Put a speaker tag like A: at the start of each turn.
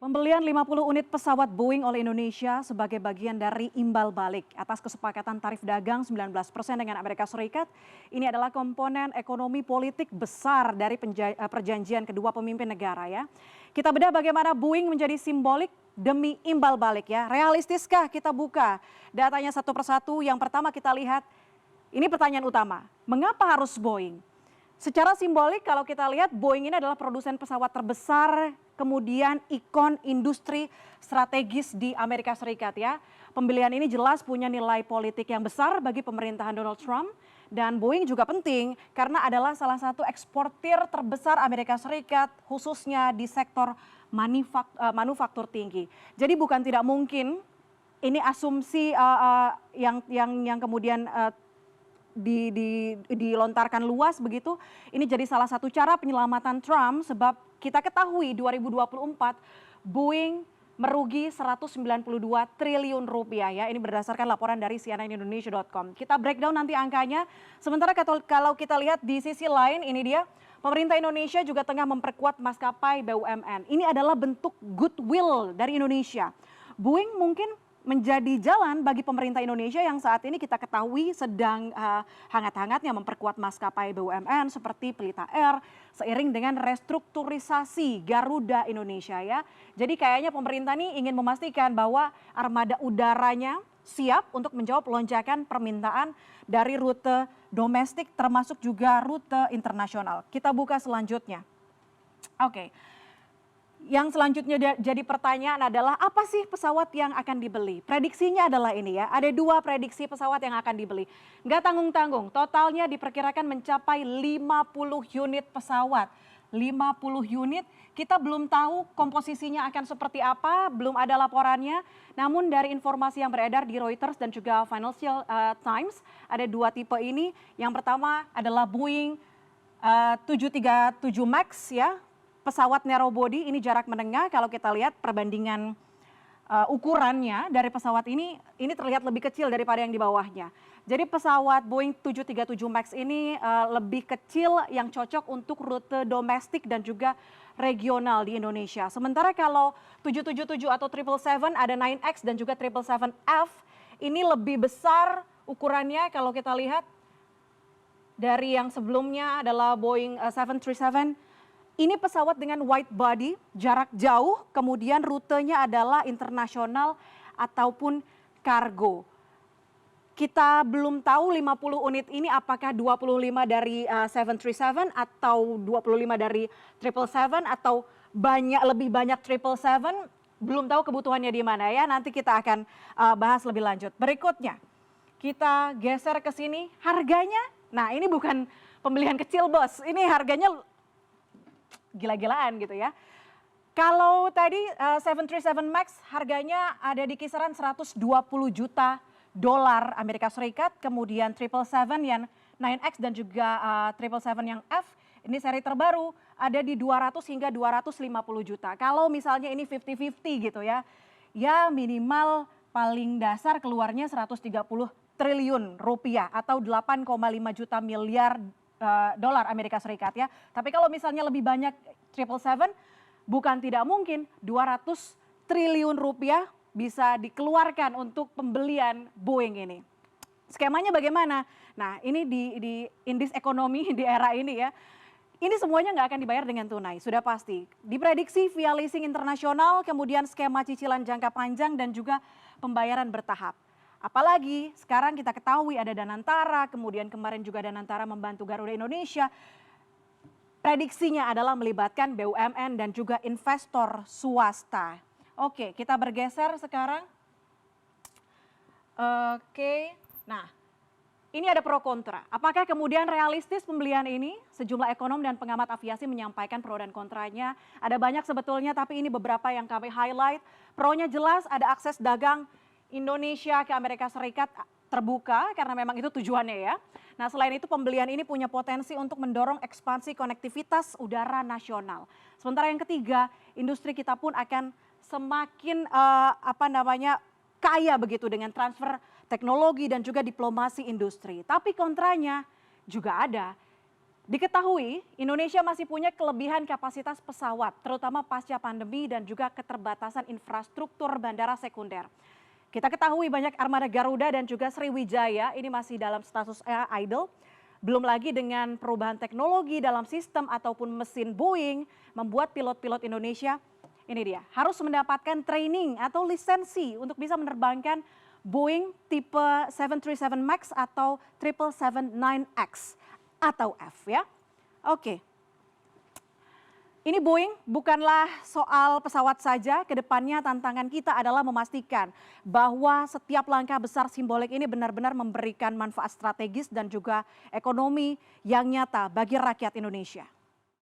A: Pembelian 50 unit pesawat Boeing oleh Indonesia sebagai bagian dari imbal balik atas kesepakatan tarif dagang 19% dengan Amerika Serikat. Ini adalah komponen ekonomi politik besar dari perjanjian kedua pemimpin negara ya. Kita bedah bagaimana Boeing menjadi simbolik demi imbal balik ya. Realistiskah kita buka datanya satu persatu? Yang pertama kita lihat, ini pertanyaan utama. Mengapa harus Boeing? Secara simbolik kalau kita lihat Boeing ini adalah produsen pesawat terbesar, kemudian ikon industri strategis di Amerika Serikat ya. Pembelian ini jelas punya nilai politik yang besar bagi pemerintahan Donald Trump. Dan Boeing juga penting karena adalah salah satu eksportir terbesar Amerika Serikat khususnya di sektor manufaktur tinggi. Jadi bukan tidak mungkin ini asumsi yang kemudian dilontarkan luas begitu. Ini jadi salah satu cara penyelamatan Trump sebab kita ketahui 2024 Boeing merugi 192 triliun rupiah ya. Ini berdasarkan laporan dari cnnindonesia.com. Kita breakdown nanti angkanya. Sementara kalau kita lihat di sisi lain ini dia pemerintah Indonesia juga tengah memperkuat maskapai BUMN. Ini adalah bentuk goodwill dari Indonesia. Boeing mungkin menjadi jalan bagi pemerintah Indonesia yang saat ini kita ketahui sedang hangat-hangatnya memperkuat maskapai BUMN seperti Pelita Air seiring dengan restrukturisasi Garuda Indonesia ya. Jadi kayaknya pemerintah ini ingin memastikan bahwa armada udaranya siap untuk menjawab lonjakan permintaan dari rute domestik termasuk juga rute internasional. Kita buka selanjutnya. Oke. Yang selanjutnya jadi pertanyaan adalah apa sih pesawat yang akan dibeli? Prediksinya adalah ini ya, ada dua prediksi pesawat yang akan dibeli. Nggak tanggung-tanggung, totalnya diperkirakan mencapai 50 unit pesawat. 50 unit, kita belum tahu komposisinya akan seperti apa, belum ada laporannya. Namun dari informasi yang beredar di Reuters dan juga Financial Times, ada dua tipe ini. Yang pertama adalah Boeing 737 MAX ya. Pesawat narrow body ini jarak menengah kalau kita lihat perbandingan ukurannya dari pesawat ini terlihat lebih kecil daripada yang di bawahnya. Jadi pesawat Boeing 737 MAX ini lebih kecil yang cocok untuk rute domestik dan juga regional di Indonesia. Sementara kalau 777 atau 777 ada 9X dan juga 777F ini lebih besar ukurannya kalau kita lihat dari yang sebelumnya adalah Boeing 737. Ini pesawat dengan wide body, jarak jauh, kemudian rutenya adalah internasional ataupun kargo. Kita belum tahu 50 unit ini apakah 25 dari 737 atau 25 dari 777 atau lebih banyak 777, belum tahu kebutuhannya di mana ya. Nanti kita akan bahas lebih lanjut. Berikutnya, kita geser ke sini, harganya, nah ini bukan pembelian kecil bos, ini harganya gila-gilaan gitu ya. Kalau tadi 737 MAX harganya ada di kisaran 120 juta dolar Amerika Serikat, kemudian 777 yang 9X dan juga 777 yang F, ini seri terbaru ada di 200 hingga 250 juta. Kalau misalnya ini 50-50 gitu ya, ya minimal paling dasar keluarnya 130 triliun rupiah atau 8,5 juta miliar dolar Amerika Serikat ya. Tapi kalau misalnya lebih banyak 777, bukan tidak mungkin 200 triliun rupiah bisa dikeluarkan untuk pembelian Boeing ini. Skemanya bagaimana? Nah ini di indeks ekonomi di era ini ya, ini semuanya nggak akan dibayar dengan tunai, sudah pasti. Diprediksi via leasing internasional, kemudian skema cicilan jangka panjang dan juga pembayaran bertahap. Apalagi sekarang kita ketahui ada Danantara, kemudian kemarin juga Danantara membantu Garuda Indonesia. Prediksinya adalah melibatkan BUMN dan juga investor swasta. Oke, kita bergeser sekarang. Oke, nah ini ada pro kontra. Apakah kemudian realistis pembelian ini? Sejumlah ekonom dan pengamat aviasi menyampaikan pro dan kontranya. Ada banyak sebetulnya, tapi ini beberapa yang kami highlight. Pro-nya jelas ada akses dagang Indonesia ke Amerika Serikat terbuka karena memang itu tujuannya ya. Nah selain itu pembelian ini punya potensi untuk mendorong ekspansi konektivitas udara nasional. Sementara yang ketiga, industri kita pun akan semakin kaya begitu dengan transfer teknologi dan juga diplomasi industri. Tapi kontranya juga ada. Diketahui Indonesia masih punya kelebihan kapasitas pesawat, terutama pasca pandemi dan juga keterbatasan infrastruktur bandara sekunder. Kita ketahui banyak armada Garuda dan juga Sriwijaya ini masih dalam status idle. Belum lagi dengan perubahan teknologi dalam sistem ataupun mesin Boeing membuat pilot-pilot Indonesia ini dia harus mendapatkan training atau lisensi untuk bisa menerbangkan Boeing tipe 737 MAX atau 777-9X atau F ya. Oke. Ini Boeing bukanlah soal pesawat saja, kedepannya tantangan kita adalah memastikan bahwa setiap langkah besar simbolik ini benar-benar memberikan manfaat strategis dan juga ekonomi yang nyata bagi rakyat Indonesia.